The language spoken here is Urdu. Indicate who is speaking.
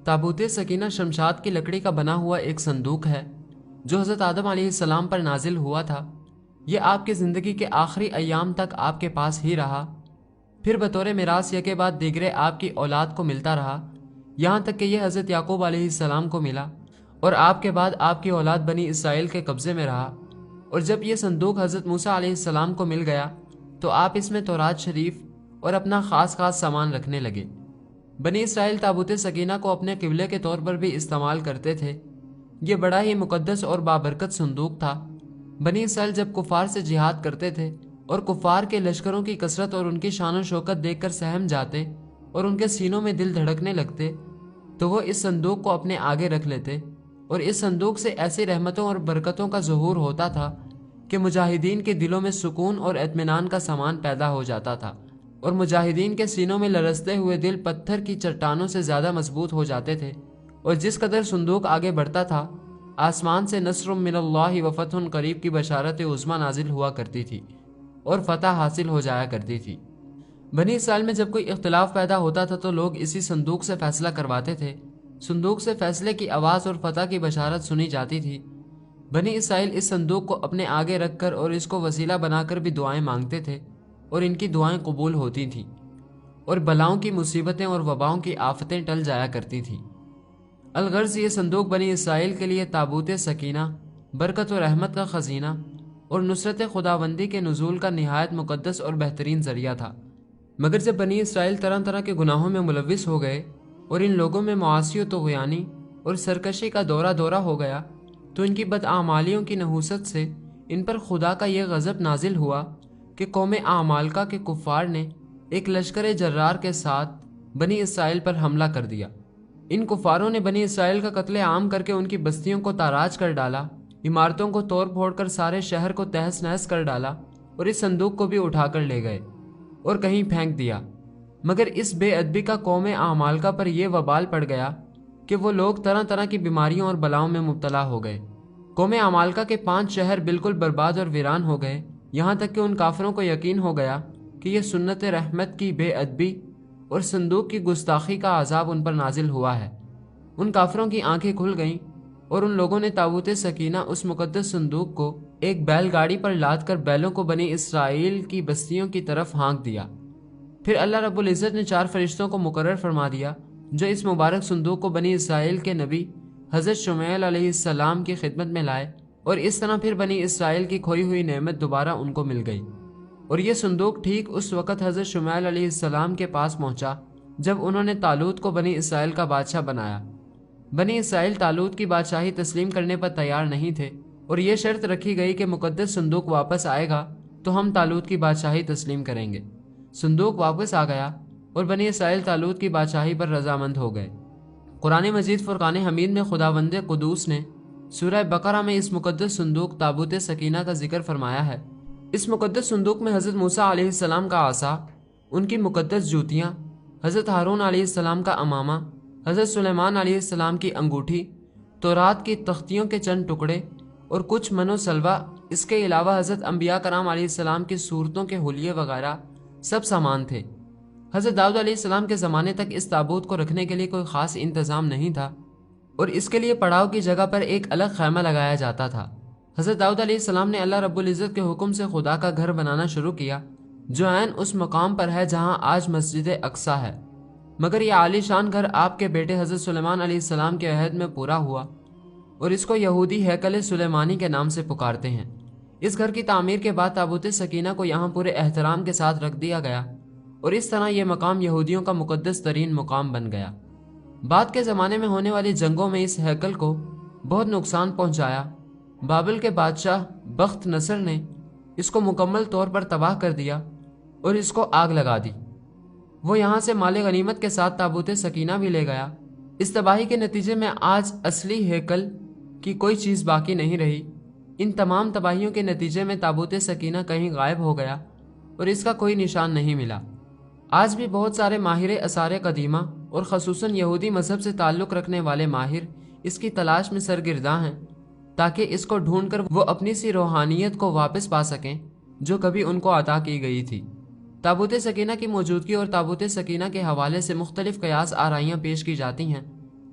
Speaker 1: تابوت سکینہ شمشاد کی لکڑی کا بنا ہوا ایک صندوق ہے جو حضرت آدم علیہ السلام پر نازل ہوا تھا۔ یہ آپ کی زندگی کے آخری ایام تک آپ کے پاس ہی رہا، پھر بطور میراث یکے بعد دیگرے آپ کی اولاد کو ملتا رہا، یہاں تک کہ یہ حضرت یعقوب علیہ السلام کو ملا اور آپ کے بعد آپ کی اولاد بنی اسرائیل کے قبضے میں رہا۔ اور جب یہ صندوق حضرت موسیٰ علیہ السلام کو مل گیا تو آپ اس میں تورات شریف اور اپنا خاص سامان رکھنے لگے۔ بنی اسرائیل تابوت سکینہ کو اپنے قبلے کے طور پر بھی استعمال کرتے تھے۔ یہ بڑا ہی مقدس اور بابرکت صندوق تھا۔ بنی اسرائیل جب کفار سے جہاد کرتے تھے اور کفار کے لشکروں کی کثرت اور ان کی شان و شوکت دیکھ کر سہم جاتے اور ان کے سینوں میں دل دھڑکنے لگتے تو وہ اس صندوق کو اپنے آگے رکھ لیتے، اور اس صندوق سے ایسی رحمتوں اور برکتوں کا ظہور ہوتا تھا کہ مجاہدین کے دلوں میں سکون اور اطمینان کا سامان پیدا ہو جاتا تھا، اور مجاہدین کے سینوں میں لرزتے ہوئے دل پتھر کی چٹانوں سے زیادہ مضبوط ہو جاتے تھے۔ اور جس قدر صندوق آگے بڑھتا تھا، آسمان سے نصر من اللہ و فتح قریب کی بشارت عظمیٰ نازل ہوا کرتی تھی اور فتح حاصل ہو جایا کرتی تھی۔ بنی اسرائیل میں جب کوئی اختلاف پیدا ہوتا تھا تو لوگ اسی صندوق سے فیصلہ کرواتے تھے۔ صندوق سے فیصلے کی آواز اور فتح کی بشارت سنی جاتی تھی۔ بنی اسرائیل اس صندوق کو اپنے آگے رکھ کر اور اس کو وسیلہ بنا کر بھی دعائیں مانگتے تھے، اور ان کی دعائیں قبول ہوتی تھیں، اور بلاؤں کی مصیبتیں اور وباؤں کی آفتیں ٹل جایا کرتی تھیں۔ الغرض یہ صندوق بنی اسرائیل کے لیے تابوت سکینہ، برکت و رحمت کا خزینہ اور نصرت خداوندی کے نزول کا نہایت مقدس اور بہترین ذریعہ تھا۔ مگر جب بنی اسرائیل طرح طرح کے گناہوں میں ملوث ہو گئے اور ان لوگوں میں معاصی و طغیانی اور سرکشی کا دورہ ہو گیا تو ان کی بدعمالیوں کی نحوست سے ان پر خدا کا یہ غضب نازل ہوا کہ قوم اعمالکہ کے کفار نے ایک لشکر جرار کے ساتھ بنی اسرائیل پر حملہ کر دیا۔ ان کفاروں نے بنی اسرائیل کا قتل عام کر کے ان کی بستیوں کو تاراج کر ڈالا، عمارتوں کو توڑ پھوڑ کر سارے شہر کو تہس نہس کر ڈالا، اور اس صندوق کو بھی اٹھا کر لے گئے اور کہیں پھینک دیا۔ مگر اس بے ادبی کا قوم اعمالکہ پر یہ وبال پڑ گیا کہ وہ لوگ طرح طرح کی بیماریوں اور بلاؤں میں مبتلا ہو گئے۔ قوم اعمالکہ کے 5 شہر بالکل برباد اور ویران ہو گئے، یہاں تک کہ ان کافروں کو یقین ہو گیا کہ یہ سنت رحمت کی بے ادبی اور صندوق کی گستاخی کا عذاب ان پر نازل ہوا ہے۔ ان کافروں کی آنکھیں کھل گئیں اور ان لوگوں نے تابوت سکینہ، اس مقدس صندوق کو ایک بیل گاڑی پر لاد کر بیلوں کو بنی اسرائیل کی بستیوں کی طرف ہانک دیا۔ پھر اللہ رب العزت نے 4 فرشتوں کو مقرر فرما دیا جو اس مبارک صندوق کو بنی اسرائیل کے نبی حضرت شمعیل علیہ السلام کی خدمت میں لائے، اور اس طرح پھر بنی اسرائیل کی کھوئی ہوئی نعمت دوبارہ ان کو مل گئی۔ اور یہ صندوق ٹھیک اس وقت حضرت شمعیل علیہ السلام کے پاس پہنچا جب انہوں نے طالوت کو بنی اسرائیل کا بادشاہ بنایا۔ بنی اسرائیل طالوت کی بادشاہی تسلیم کرنے پر تیار نہیں تھے، اور یہ شرط رکھی گئی کہ مقدس صندوق واپس آئے گا تو ہم طالوت کی بادشاہی تسلیم کریں گے۔ صندوق واپس آ گیا اور بنی اسرائیل طالوت کی بادشاہی پر رضامند ہو گئے۔ قرآن مجید فرقان حمید میں خداوند قدوس نے سورہ بقرہ میں اس مقدس صندوق تابوت سکینہ کا ذکر فرمایا ہے۔ اس مقدس صندوق میں حضرت موسیٰ علیہ السلام کا عصا، ان کی مقدس جوتیاں، حضرت ہارون علیہ السلام کا امامہ، حضرت سلیمان علیہ السلام کی انگوٹھی، تورات کی تختیوں کے چند ٹکڑے اور کچھ من و سلوہ، اس کے علاوہ حضرت انبیاء کرام علیہ السلام کی صورتوں کے حلیے وغیرہ سب سامان تھے۔ حضرت داؤد علیہ السلام کے زمانے تک اس تابوت کو رکھنے کے لیے کوئی خاص انتظام نہیں تھا، اور اس کے لیے پڑاؤ کی جگہ پر ایک الگ خیمہ لگایا جاتا تھا۔ حضرت داؤد علیہ السلام نے اللہ رب العزت کے حکم سے خدا کا گھر بنانا شروع کیا جو عین اس مقام پر ہے جہاں آج مسجد اقصیٰ ہے۔ مگر یہ عالی شان گھر آپ کے بیٹے حضرت سلیمان علیہ السلام کے عہد میں پورا ہوا، اور اس کو یہودی ہیکل سلیمانی کے نام سے پکارتے ہیں۔ اس گھر کی تعمیر کے بعد تابوت سکینہ کو یہاں پورے احترام کے ساتھ رکھ دیا گیا، اور اس طرح یہ مقام یہودیوں کا مقدس ترین مقام بن گیا۔ بعد کے زمانے میں ہونے والی جنگوں میں اس ہیکل کو بہت نقصان پہنچایا۔ بابل کے بادشاہ بخت نصر نے اس کو مکمل طور پر تباہ کر دیا اور اس کو آگ لگا دی۔ وہ یہاں سے مال غنیمت کے ساتھ تابوت سکینہ بھی لے گیا۔ اس تباہی کے نتیجے میں آج اصلی ہیکل کی کوئی چیز باقی نہیں رہی۔ ان تمام تباہیوں کے نتیجے میں تابوت سکینہ کہیں غائب ہو گیا اور اس کا کوئی نشان نہیں ملا۔ آج بھی بہت سارے ماہر آثار قدیمہ اور خصوصاً یہودی مذہب سے تعلق رکھنے والے ماہر اس کی تلاش میں سرگرداں ہیں تاکہ اس کو ڈھونڈ کر وہ اپنی سی روحانیت کو واپس پا سکیں جو کبھی ان کو عطا کی گئی تھی۔ تابوت سکینہ کی موجودگی اور تابوت سکینہ کے حوالے سے مختلف قیاس آرائیاں پیش کی جاتی ہیں۔